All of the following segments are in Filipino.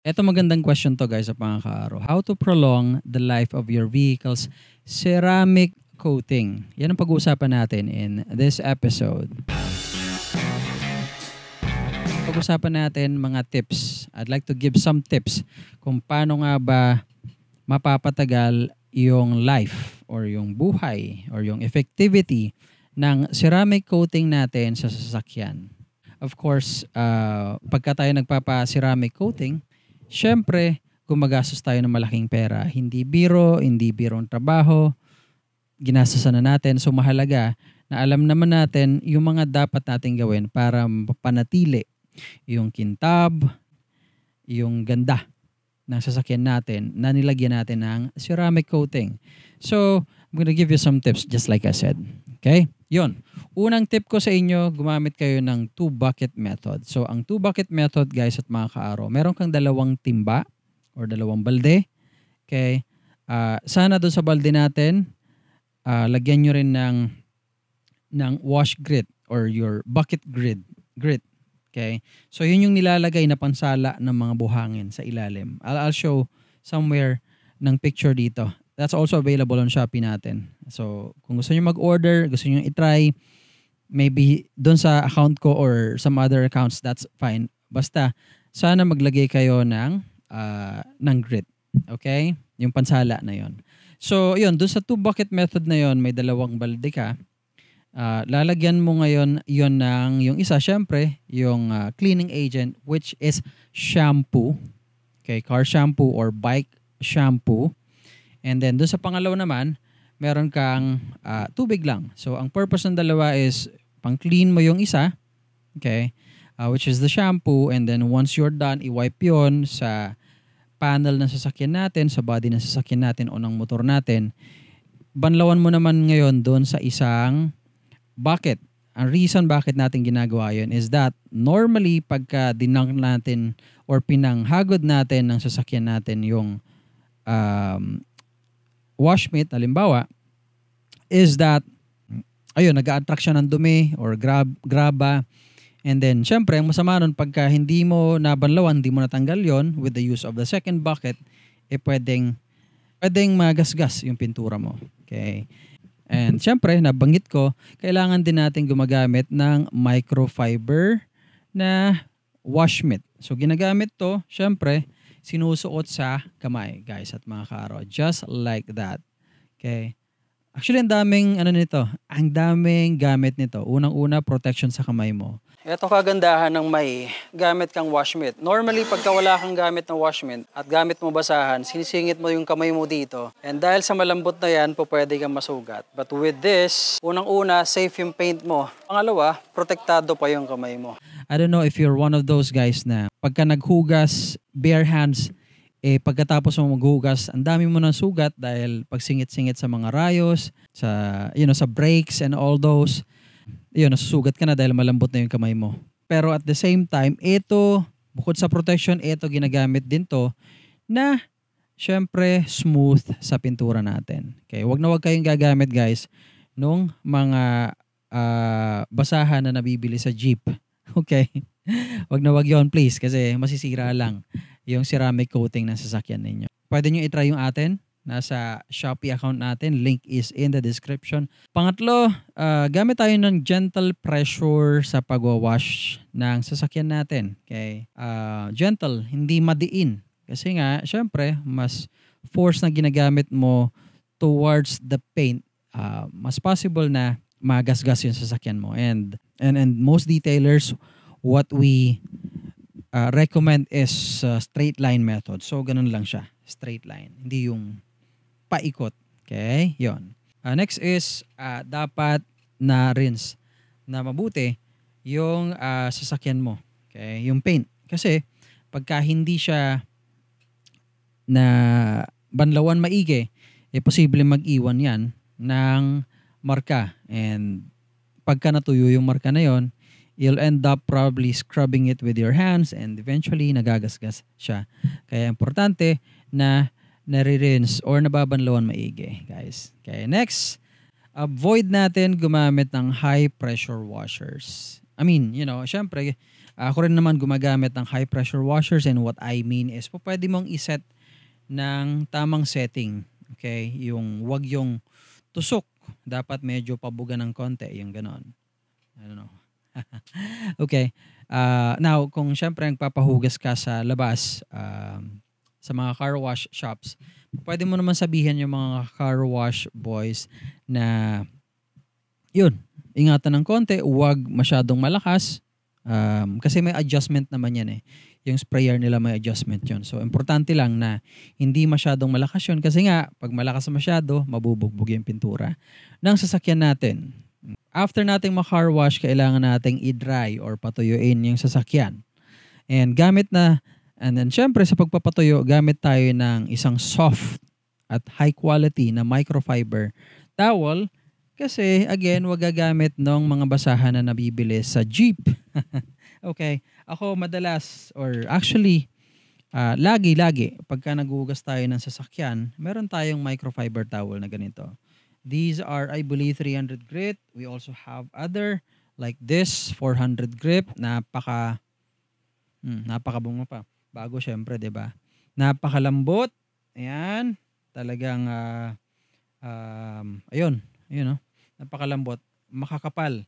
Ito magandang question to guys sa mga kaaro. How to prolong the life of your vehicle's ceramic coating? Yan ang pag-uusapan natin in this episode. Pag-usapan natin mga tips. I'd like to give some tips kung paano nga ba mapapatagal yung life or yung buhay or yung effectivity ng ceramic coating natin sa sasakyan. Of course, pagka tayo nagpapa-ceramic coating, syempre, gumagastos tayo ng malaking pera. Hindi birong trabaho, ginastosan na natin. So mahalaga na alam naman natin yung mga dapat nating gawin para panatili yung kintab, yung ganda ng sasakyan natin na nilagyan natin ng ceramic coating. So, I'm gonna give you some tips just like I said. Okay? Yun. Unang tip ko sa inyo, gumamit kayo ng 2-bucket method. So, ang 2-bucket method, guys, at mga kaaro, meron kang dalawang timba or dalawang balde. Okay? Sana doon sa balde natin, lagyan nyo rin ng wash grit or your bucket grit. Okay? So, yun yung nilalagay na pansala ng mga buhangin sa ilalim. I'll show somewhere ng picture dito. That's also available on Shopee natin. So, kung gusto niyo mag-order, gusto niyo i-try, maybe doon sa account ko or some other accounts, that's fine. Basta, sana maglagay kayo ng grit. Okay? Yung pansala na yon. So, yun, doon sa 2-bucket method na yon, may dalawang balde ka. Lalagyan mo ngayon yon ng, yung isa, syempre, yung cleaning agent, which is shampoo. Okay, car shampoo or bike shampoo. And then, doon sa pangalawa naman, meron kang tubig lang. So, ang purpose ng dalawa is pang-clean mo yung isa, okay, which is the shampoo. And then, once you're done, i-wipe yun sa panel ng sasakyan natin, sa body ng sasakyan natin o ng motor natin. Banlawan mo naman ngayon doon sa isang bucket. Ang reason bakit natin ginagawa yun is that normally, pagka dinunk natin or pinanghagod natin ng sasakyan natin yung wash mitt, halimbawa, is that, ayun, nag-a-attract siya ng dumi or graba. And then, syempre, ang masama nun, pagka hindi mo nabanlawan, hindi mo natanggal yon with the use of the second bucket, pwedeng magasgas yung pintura mo. Okay? And syempre, nabanggit ko, kailangan din natin gumagamit ng microfiber na wash mitt. So, ginagamit to, syempre, sinusuot sa kamay, guys, at mga kaaro. Just like that. Okay? Actually, ang daming gamit nito. Unang-una, protection sa kamay mo. Ito kagandahan ng may gamit kang wash mitt. Normally, pagka wala kang gamit ng wash mitt at gamit mo basahan, sinisingit mo yung kamay mo dito. And dahil sa malambot na yan, pwede kang masugat. But with this, unang-una, safe yung paint mo. Pangalawa, protektado pa yung kamay mo. I don't know if you're one of those guys na pagka naghugas, bare hands, pagkatapos mo maghugas, ang dami mo ng sugat dahil pagsingit-singit sa mga rayos, sa brakes and all those. Nasusugat ka na dahil malambot na yung kamay mo. Pero at the same time, ito, bukod sa protection, ito ginagamit din to na syempre smooth sa pintura natin. Okay, wag kayong gagamit, guys, nung mga basahan na nabibili sa Jeep. Okay? Wag yun, please, kasi masisira lang yung ceramic coating ng sasakyan ninyo. Pwede nyo i-try yung atin. Nasa Shopee account natin. Link is in the description. Pangatlo, gamit tayo ng gentle pressure sa pagwawash ng sasakyan natin. Okay? Gentle, hindi madiin. Kasi nga, syempre, mas force na ginagamit mo towards the paint, mas possible na magasgas yung sasakyan mo. And most detailers, what we recommend is straight line method. So, ganun lang siya. Straight line. Hindi yung paikot. Okay? Yon. Next is, dapat na rinse na mabuti yung sasakyan mo. Okay? Yung paint. Kasi, pagka hindi siya na banlawan maigi, posible mag-iwan yan ng marka. And pagka natuyo yung marka na yon, you'll end up probably scrubbing it with your hands and eventually nagagasgas siya. Kaya importante na nare-rinse or nababanlawan maigi, guys. Okay, next, avoid natin gumamit ng high pressure washers. I mean, syempre, Ako rin naman gumagamit ng high pressure washers, and what I mean is pwede mong iset ng tamang setting. Okay? Wag yung tusok. Dapat medyo pabuga ng konti, yung ganon. I don't know. Okay. Now, kung syempre nagpapahugas ka sa labas, sa mga car wash shops, pwede mo naman sabihin yung mga car wash boys na yun, ingatan ng konti, huwag masyadong malakas, kasi may adjustment naman yan eh. Yung sprayer nila may adjustment yun. So, importante lang na hindi masyadong malakas yun kasi nga, pag malakas masyado, mabubugbog yung pintura ng sasakyan natin. After nating ma-car wash, kailangan nating i-dry or patuyuin yung sasakyan. And then syempre sa pagpapatuyo, gamit tayo ng isang soft at high quality na microfiber towel kasi again, wag gagamit ng mga basahan na nabibili sa jeep. Okay. Ako madalas or actually lagi pagka naghuhugas tayo ng sasakyan, meron tayong microfiber towel na ganito. These are, I believe, 300 grit. We also have other like this, 400 grip. Napakabungo pa. Bago syempre, 'di ba? Napakalambot. Ayan. Talagang ayun, no? Napakalambot, makakapal.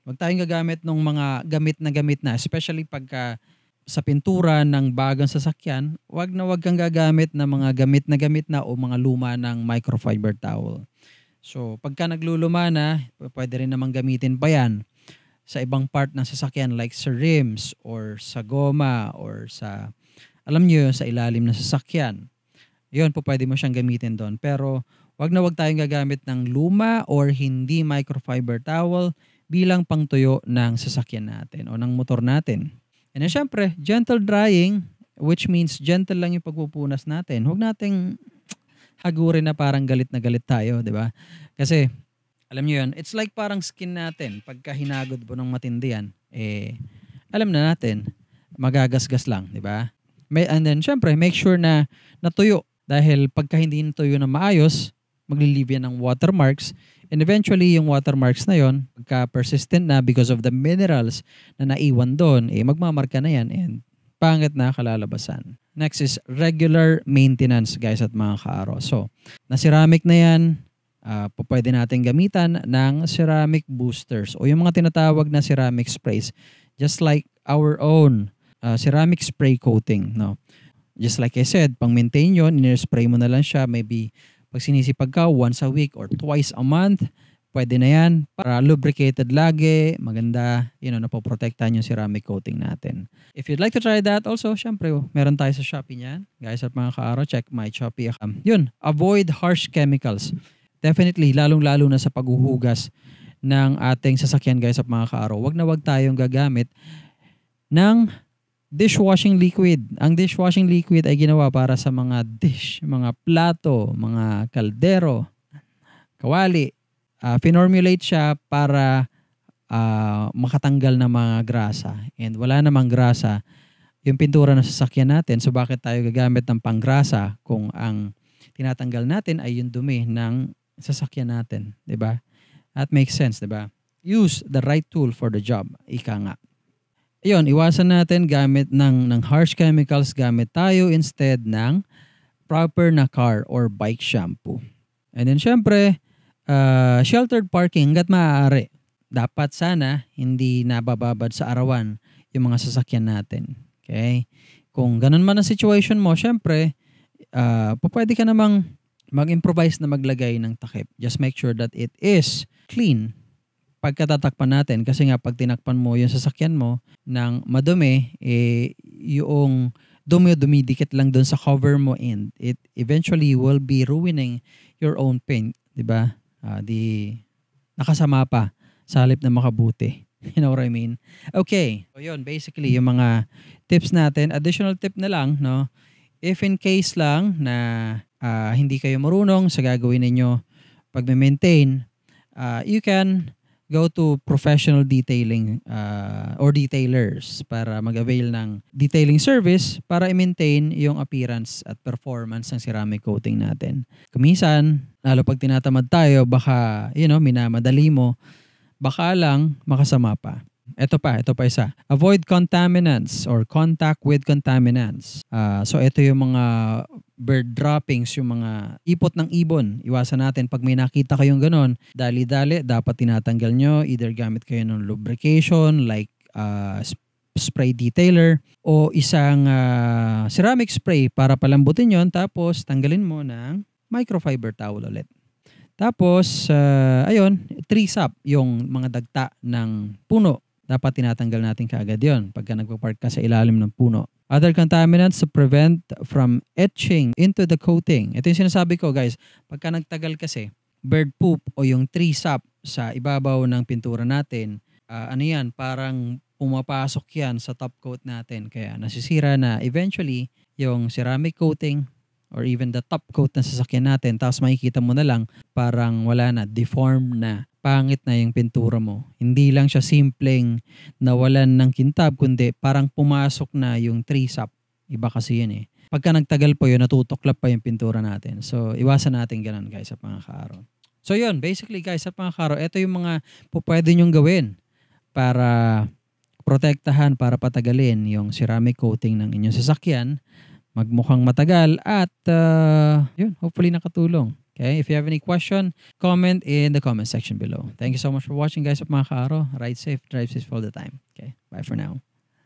Huwag tayong gagamit ng mga gamit na, especially pagka sa pintura ng bagang sasakyan, wag kang gagamit ng mga gamit na o mga luma ng microfiber towel. So, pagka nagluluma na, pwede rin namang gamitin pa yan sa ibang part ng sasakyan like sa rims or sa goma or sa, alam nyo, sa ilalim ng sasakyan. Yun, pwede mo siyang gamitin doon. Pero, wag tayong gagamit ng luma or hindi microfiber towel bilang pangtuyo ng sasakyan natin o ng motor natin. And then, syempre, gentle drying, which means gentle lang yung pagpupunas natin. Huwag nating hagurin na parang galit na galit tayo, di ba? Kasi, alam niyo yun, it's like parang skin natin. Pagka hinagod mo ng matindi yan, alam na natin, magagasgas lang, di ba? And then, syempre, make sure na natuyo. Dahil pagka hindi natuyo na maayos, maglilive yan ng watermarks. And eventually, yung watermarks na yon, pagka persistent na because of the minerals na naiwan doon, magmamarka na yan and pangit na kalalabasan. Next is regular maintenance, guys at mga kaaro. So, na ceramic na yan, pwede natin gamitan ng ceramic boosters o yung mga tinatawag na ceramic sprays. Just like our own ceramic spray coating. No? Just like I said, pang-maintain yun, in-spray mo na lang siya, maybe pag sinisipag ka once a week or twice a month, pwede na yan para lubricated lagi, maganda, napoprotektahan yung ceramic coating natin. If you'd like to try that also, syempre, meron tayo sa Shopee niyan. Guys at mga kaaro, check my Shopee account. Yun, avoid harsh chemicals. Definitely, lalong-lalo na sa paghuhugas ng ating sasakyan, guys at mga kaaro. Wag tayong gagamit ng dishwashing liquid. Ang dishwashing liquid ay ginawa para sa mga dish, mga plato, mga kaldero, kawali. Finormulate siya para makatanggal ng mga grasa. And wala namang grasa yung pintura ng sasakyan natin. So bakit tayo gagamit ng panggrasa kung ang tinatanggal natin ay yung dumi ng sasakyan natin, 'di ba? That makes sense, 'di ba? Use the right tool for the job. Ika nga. Ayun, iwasan natin gamit ng harsh chemicals, gamit tayo instead ng proper na car or bike shampoo. And then syempre, sheltered parking hanggat maaari. Dapat sana hindi nabababad sa arawan yung mga sasakyan natin. Okay? Kung ganun man ang situation mo, syempre, pwede ka namang mag-improvise na maglagay ng takip. Just make sure that it is clean pagkatatakpan natin. Kasi nga pag tinakpan mo yung sasakyan mo ng madumi, yung dumidikit lang doon sa cover mo and it eventually will be ruining your own paint. Diba? Nakasama pa sa halip na makabuti. You know what I mean? Okay. So yun, basically yung mga tips natin. Additional tip na lang, no? If in case lang na hindi kayo marunong sa gagawin ninyo pag-maintain, you can go to professional detailing or detailers para mag-avail ng detailing service para i-maintain yung appearance at performance ng ceramic coating natin. Kuminsan, lalo pag tinatamad tayo, baka, minamadali mo, baka lang makasama pa. ito pa isa. Avoid contaminants or contact with contaminants. So ito yung mga bird droppings, yung mga ipot ng ibon. Iwasan natin pag may nakita kayong ganon, dali-dali, dapat tinatanggal nyo. Either gamit kayo ng lubrication like spray detailer o isang ceramic spray para palambutin yon, tapos tanggalin mo ng microfiber towel ulit. Tapos, ayun, tree sap, yung mga dagta ng puno. Dapat tinatanggal natin kaagad yon pagka nagpa-park ka sa ilalim ng puno. Other contaminants to prevent from etching into the coating. Ito yung sinasabi ko, guys. Pagka nagtagal kasi, bird poop o yung tree sap sa ibabaw ng pintura natin, ano yan, parang pumapasok yan sa top coat natin. Kaya nasisira na eventually yung ceramic coating or even the top coat ng sasakyan natin, tapos makikita mo na lang parang wala na, deformed na, pangit na yung pintura mo. Hindi lang siya simpleng nawalan ng kintab, kundi parang pumasok na yung tree sap. Iba kasi yun eh. Pagka nagtagal po yun, natutuklap pa yung pintura natin. So, iwasan natin ganun, guys, sa pangakaro. So, yun, basically, guys, sa pangakaro, ito yung mga pwede nyong gawin para protektahan, para patagalin yung ceramic coating ng inyong sasakyan, magmukhang matagal at yun, hopefully nakatulong. Okay, if you have any question, comment in the comment section below. Thank you so much for watching, guys, of mga kaaro. Ride safe, drive safe all the time. Okay, bye for now.